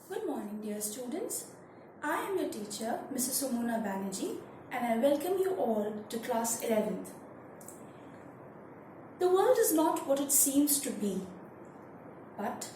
Good morning, dear students. I am your teacher, Mrs. Somona Banerjee, and I welcome you all to class 11th. The world is not what it seems to be, but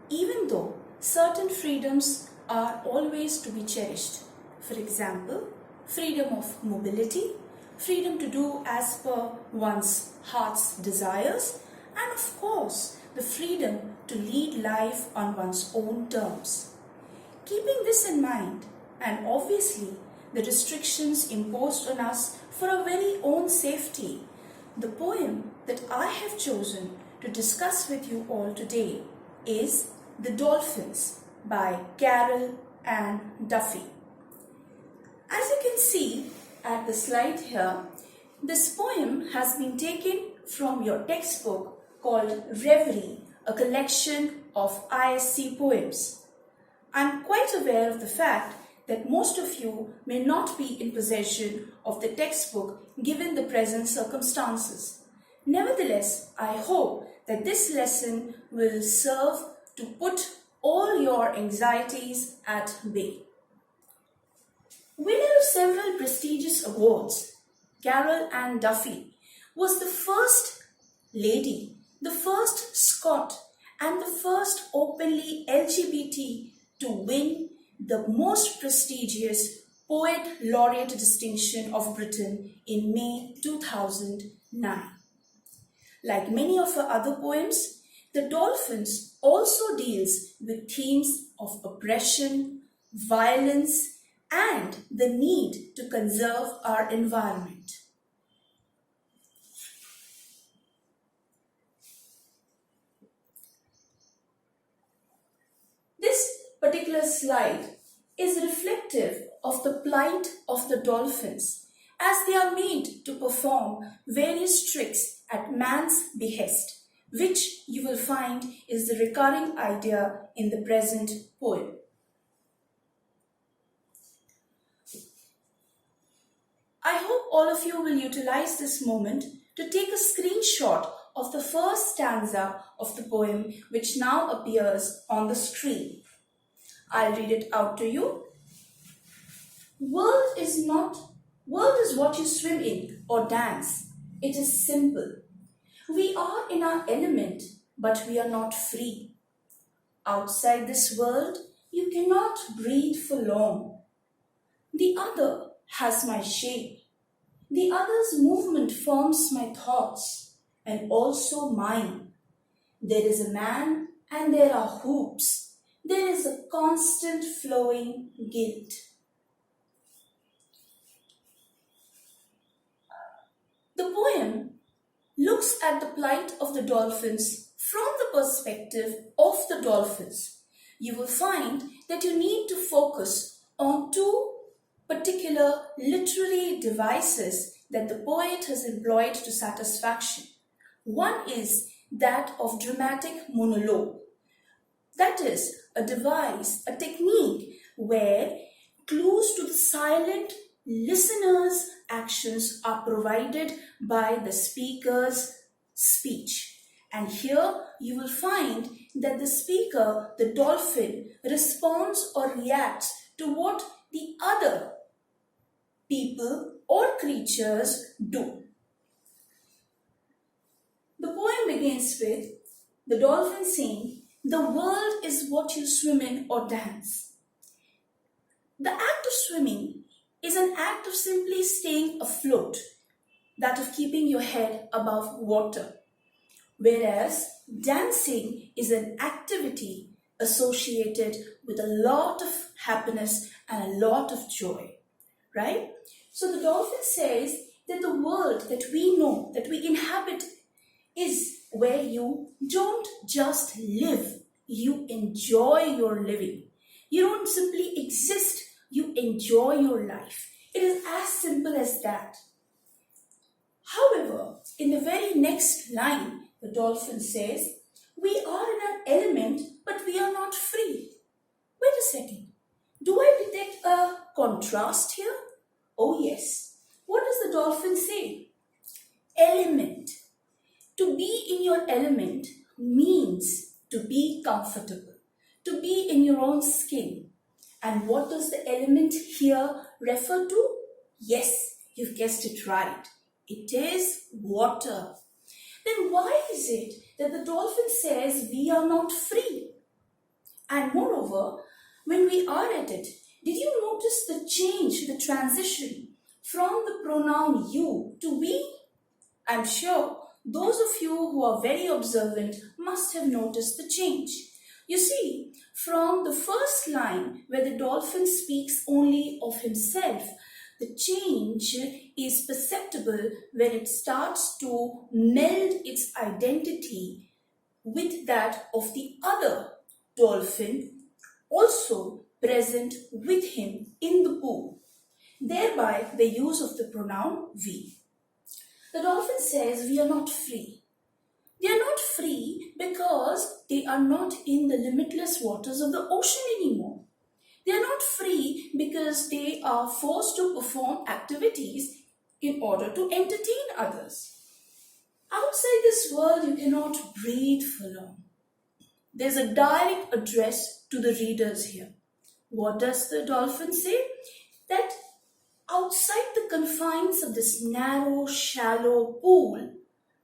even though certain freedoms are always to be cherished, for example, freedom of mobility, freedom to do as per one's heart's desires, and of course, the freedom to lead life on one's own terms. Keeping this in mind, and obviously the restrictions imposed on us for our very own safety, the poem that I have chosen to discuss with you all today is The Dolphins by Carroll and Duffy. As you can see at the slide here, this poem has been taken from your textbook called Reverie, a collection of ISC poems. I'm quite aware of the fact that most of you may not be in possession of the textbook given the present circumstances. Nevertheless, I hope that this lesson will serve to put all your anxieties at bay. Winner of several prestigious awards, Carroll Ann Duffy was the first lady, the first Scot, and the first openly LGBT to win the most prestigious Poet Laureate distinction of Britain in May 2009. Like many of her other poems, The Dolphins also deals with themes of oppression, violence, and the need to conserve our environment. This particular slide is reflective of the plight of the dolphins as they are made to perform various tricks at man's behest, which you will find is the recurring idea in the present poem. I hope all of you will utilize this moment to take a screenshot of the first stanza of the poem, which now appears on the screen. I'll read it out to you. World is what you swim in or dance. It is simple. We are in our element, but we are not free. Outside this world, you cannot breathe for long. The other has my shape. The other's movement forms my thoughts, and also mine. There is a man and there are hoops. There is a constant flowing guilt. The poem looks at the plight of the dolphins from the perspective of the dolphins. You will find that you need to focus on two particular literary devices that the poet has employed to satisfaction. One is that of dramatic monologue. That is a device, a technique where clues to the silent listener's actions are provided by the speaker's speech. And here you will find that the speaker, the dolphin, responds or reacts to what the other people or creatures do. The poem begins with the dolphin saying, "The world is what you swim in or dance." The act of swimming is an act of simply staying afloat, that of keeping your head above water. Whereas dancing is an activity associated with a lot of happiness and a lot of joy, right? So the dolphin says that the world that we know, that we inhabit, is where you don't just live, you enjoy your living. You don't simply exist, you enjoy your life. It is as simple as that. However, in the very next line, the dolphin says, "We are in an element, but we are not free." Wait a second. Do I detect a contrast here? Oh yes. What does the dolphin say? Element. To be in your element means to be comfortable, to be in your own skin. And what does the element here refer to? Yes, you've guessed it right. It is water. Then why is it that the dolphin says we are not free? And moreover, when we are at it, did you notice the change, the transition from the pronoun you to we? I'm sure those of you who are very observant must have noticed the change. You see, from the first line where the dolphin speaks only of himself, the change is perceptible when it starts to meld its identity with that of the other dolphin also present with him in the pool, thereby the use of the pronoun we. The dolphin says we are not free. They are not free because they are not in the limitless waters of the ocean anymore. They are not free because they are forced to perform activities in order to entertain others. Outside this world, you cannot breathe for long. There's a direct address to the readers here. What does the dolphin say? That outside the confines of this narrow, shallow pool,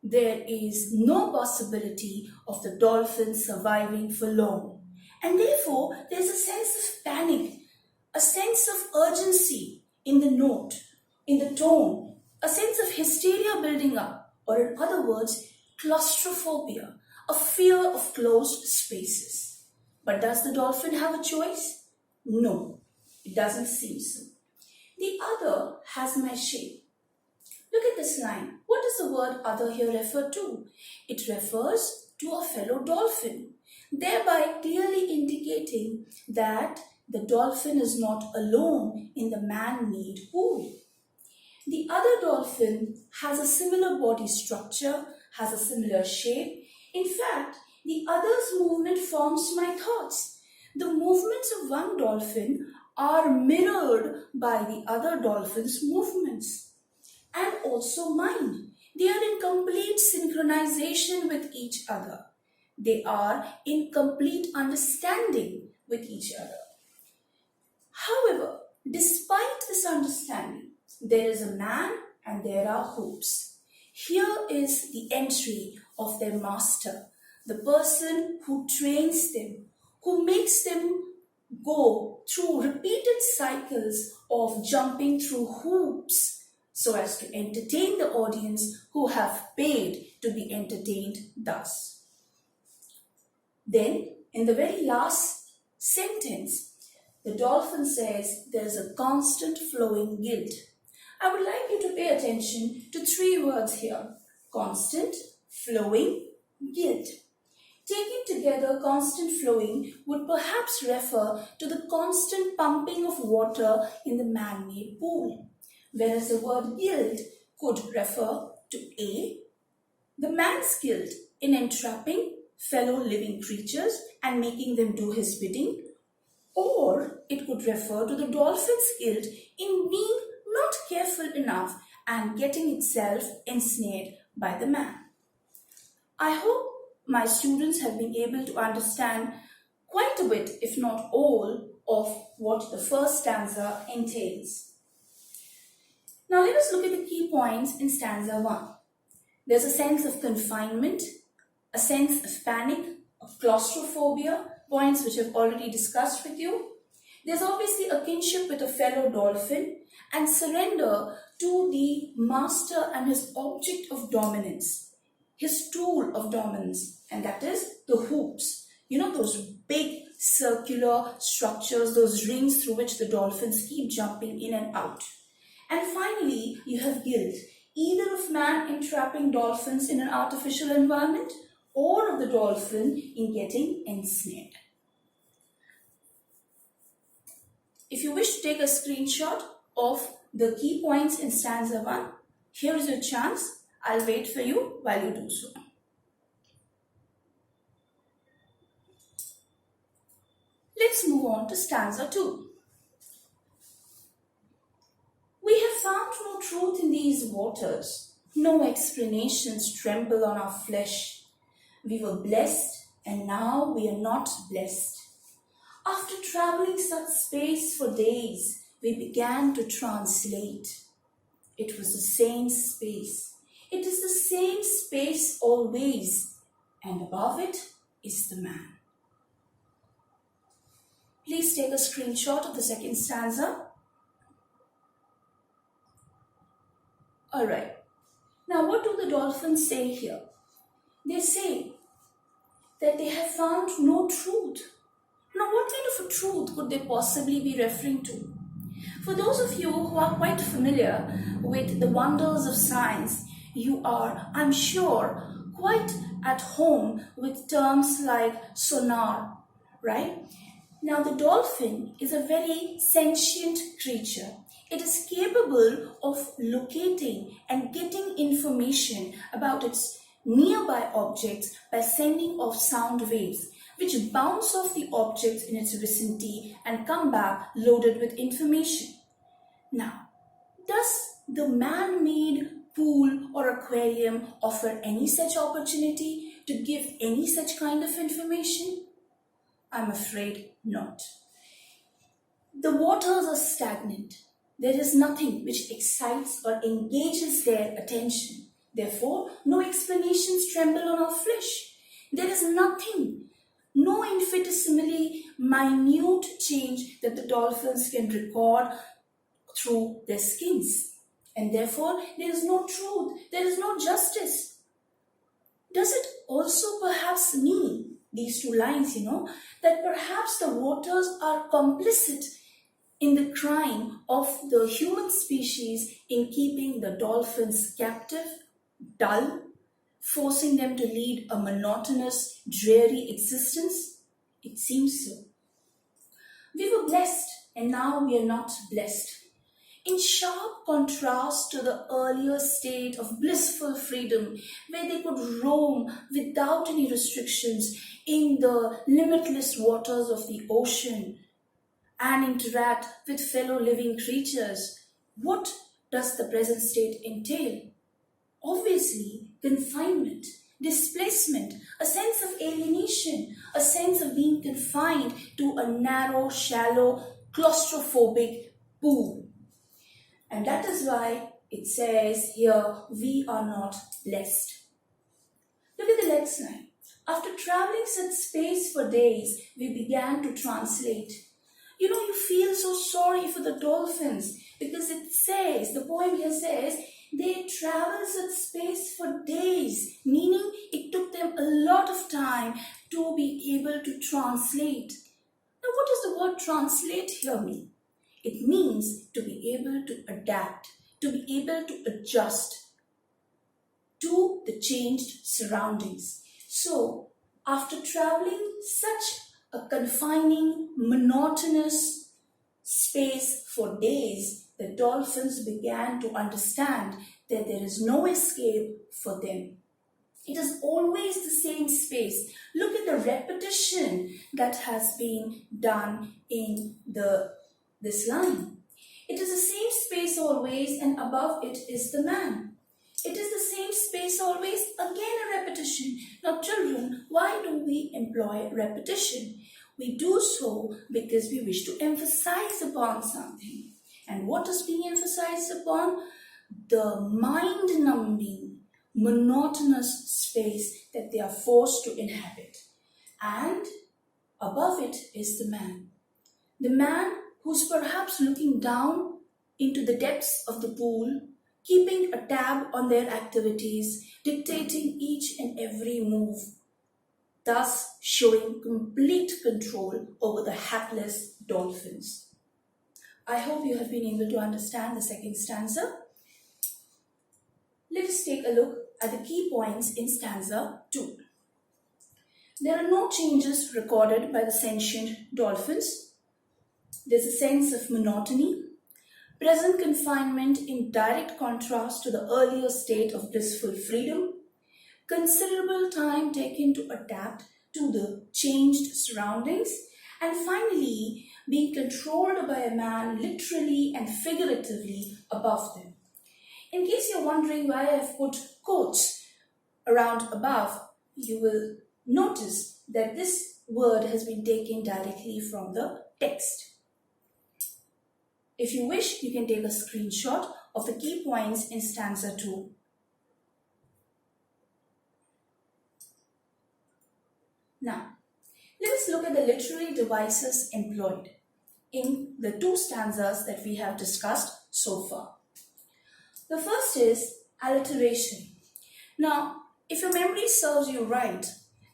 there is no possibility of the dolphin surviving for long. And therefore, there's a sense of panic, a sense of urgency in the note, in the tone, a sense of hysteria building up, or in other words, claustrophobia, a fear of closed spaces. But does the dolphin have a choice? No, it doesn't seem so. The other has my shape. Look at this line. What does the word other here refer to? It refers to a fellow dolphin, thereby clearly indicating that the dolphin is not alone in the man-made pool. The other dolphin has a similar body structure, has a similar shape. In fact, the other's movement forms my thoughts. The movements of one dolphin are mirrored by the other dolphin's movements, and also mine. They are in complete synchronization with each other. They are in complete understanding with each other. However, despite this understanding, there is a man and there are hoops. Here is the entry of their master, the person who trains them, who makes them go through repeated cycles of jumping through hoops so as to entertain the audience who have paid to be entertained thus. Then, in the very last sentence, the dolphin says there is a constant flowing guilt. I would like you to pay attention to three words here: constant, flowing, guilt. Taken together, constant flowing would perhaps refer to the constant pumping of water in the man-made pool, whereas the word guilt could refer to A, the man's guilt in entrapping fellow living creatures and making them do his bidding, or it could refer to the dolphin's guilt in being not careful enough and getting itself ensnared by the man. I hope my students have been able to understand quite a bit, if not all, of what the first stanza entails. Now let us look at the key points in stanza 1. There's a sense of confinement, a sense of panic, of claustrophobia, points which I've already discussed with you. There's obviously a kinship with a fellow dolphin and surrender to the master and his object of dominance, his tool of dominance, and that is the hoops. You know, those big circular structures, those rings through which the dolphins keep jumping in and out. And finally, you have guilt, either of man entrapping dolphins in an artificial environment or of the dolphin in getting ensnared. If you wish to take a screenshot of the key points in stanza 1, here is your chance. I'll wait for you while you do so. Let's move on to stanza 2. We have found no truth in these waters. No explanations tremble on our flesh. We were blessed and now we are not blessed. After traveling such space for days, we began to translate. It was the same space. It is the same space always, and above it is the man. Please take a screenshot of the second stanza. Alright, now what do the dolphins say here? They say that they have found no truth. Now what kind of a truth could they possibly be referring to? For those of you who are quite familiar with the wonders of science, you are, I'm sure, quite at home with terms like sonar, right? Now the dolphin is a very sentient creature. It is capable of locating and getting information about its nearby objects by sending off sound waves, which bounce off the objects in its vicinity and come back loaded with information. Now, does the man-made pool or aquarium offer any such opportunity to give any such kind of information? I'm afraid not. The waters are stagnant. There is nothing which excites or engages their attention. Therefore, no explanations tremble on our flesh. There is nothing, no infinitesimally minute change that the dolphins can record through their skins. And therefore, there is no truth, there is no justice. Does it also perhaps mean, these two lines, that perhaps the waters are complicit in the crime of the human species in keeping the dolphins captive, dull, forcing them to lead a monotonous, dreary existence? It seems so. We were blessed, and now we are not blessed. In sharp contrast to the earlier state of blissful freedom, where they could roam without any restrictions in the limitless waters of the ocean and interact with fellow living creatures, what does the present state entail? Obviously, confinement, displacement, a sense of alienation, a sense of being confined to a narrow, shallow, claustrophobic pool. And that is why it says here, we are not blessed. Look at the next line. After traveling such space for days, we began to translate. You feel so sorry for the dolphins because it says, the poem here says, they traveled such space for days, meaning it took them a lot of time to be able to translate. Now, what does the word translate here mean? It means to be able to adapt, to be able to adjust to the changed surroundings. So, after traveling such a confining, monotonous space for days, the dolphins began to understand that there is no escape for them. It is always the same space. Look at the repetition that has been done in this line. It is the same space always, and above it is the man. It is the same space always, again a repetition. Now children, why do we employ repetition? We do so because we wish to emphasize upon something. And what is being emphasized upon? The mind-numbing, monotonous space that they are forced to inhabit. And above it is the man. The man who's perhaps looking down into the depths of the pool, keeping a tab on their activities, dictating each and every move, thus showing complete control over the hapless dolphins. I hope you have been able to understand the second stanza. Let us take a look at the key points in stanza 2. There are no changes recorded by the sentient dolphins. There's a sense of monotony, present confinement in direct contrast to the earlier state of blissful freedom, considerable time taken to adapt to the changed surroundings, and finally being controlled by a man literally and figuratively above them. In case you're wondering why I've put quotes around above, you will notice that this word has been taken directly from the text. If you wish, you can take a screenshot of the key points in stanza 2. Now, let us look at the literary devices employed in the 2 stanzas that we have discussed so far. The first is alliteration. Now, if your memory serves you right,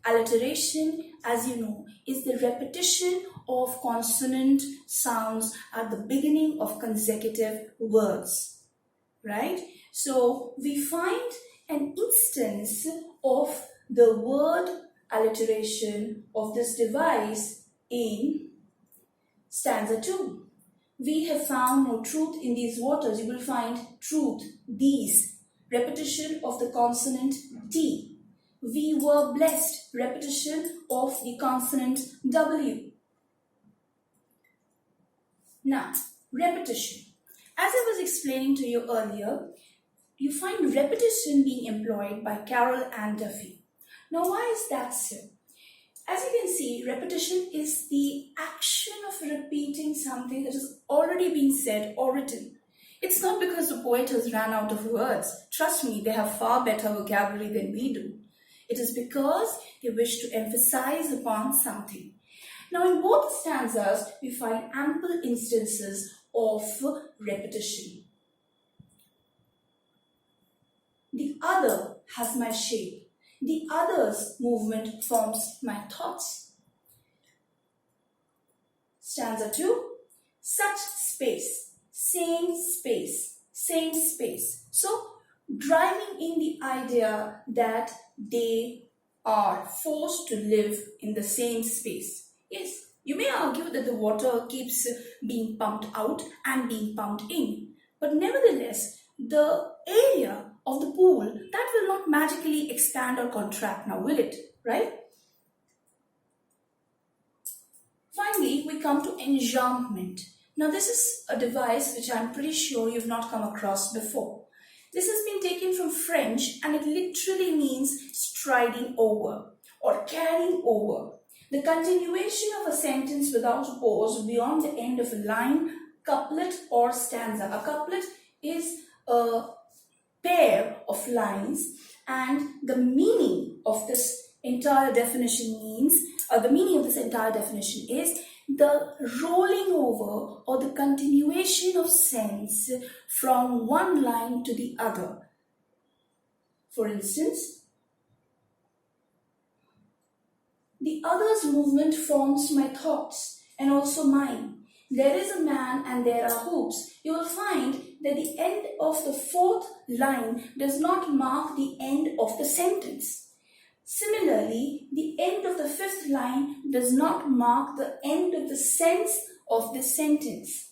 alliteration, as you know, is the repetition of consonant sounds at the beginning of consecutive words, right? So, we find an instance of the word alliteration of this device in stanza 2. We have found no truth in these waters. You will find truth, these, repetition of the consonant T. We were blessed, repetition of the consonant W. Now, repetition. As I was explaining to you earlier, you find repetition being employed by Carroll and Duffy. Now, why is that so? As you can see, repetition is the action of repeating something that has already been said or written. It's not because the poet has run out of words. Trust me, they have far better vocabulary than we do. It is because they wish to emphasize upon something. Now, in both stanzas, we find ample instances of repetition. The other has my shape. The other's movement forms my thoughts. Stanza 2, such space, same space, same space. So, driving in the idea that they are forced to live in the same space. Yes, you may argue that the water keeps being pumped out and being pumped in, but nevertheless, the area of the pool, that will not magically expand or contract now, will it? Right? Finally, we come to enjambment. Now, this is a device which I'm pretty sure you've not come across before. This has been taken from French and it literally means striding over or carrying over. The continuation of a sentence without a pause beyond the end of a line, couplet or stanza. A couplet is a pair of lines, and the meaning of this entire definition is the rolling over or the continuation of sense from one line to the other. For instance, the other's movement forms my thoughts and also mine. There is a man and there are hoops. You will find that the end of the 4th line does not mark the end of the sentence. Similarly, the end of the 5th line does not mark the end of the sense of the sentence.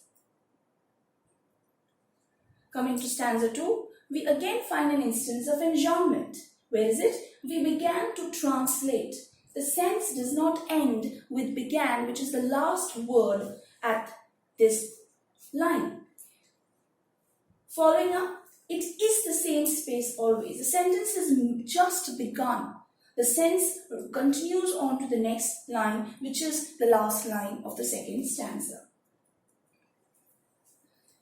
Coming to stanza 2, we again find an instance of enjambment. Where is it? We began to translate. The sense does not end with began, which is the last word at this line. Following up, it is the same space always. The sentence has just begun. The sense continues on to the next line, which is the last line of the 2nd stanza.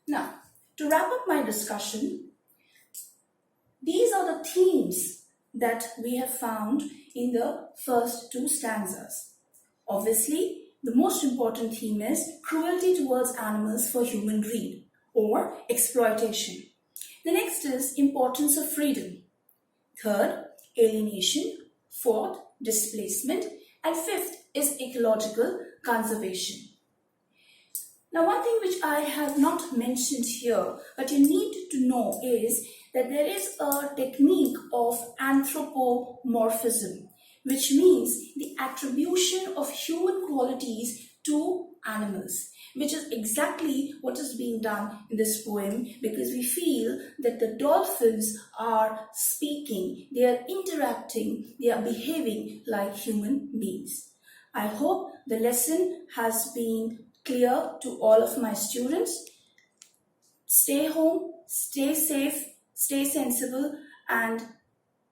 Now, to wrap up my discussion, these are the themes that we have found in the first 2 stanzas. Obviously, the most important theme is cruelty towards animals for human greed or exploitation. The next is importance of freedom. 3rd, alienation. 4th, displacement. And 5th is ecological conservation. Now, one thing which I have not mentioned here, but you need to know is that there is a technique of anthropomorphism, which means the attribution of human qualities to animals, which is exactly what is being done in this poem, because we feel that the dolphins are speaking, they are interacting, they are behaving like human beings. I hope the lesson has been clear to all of my students. Stay home, stay safe, stay sensible, and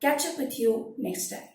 catch up with you next time.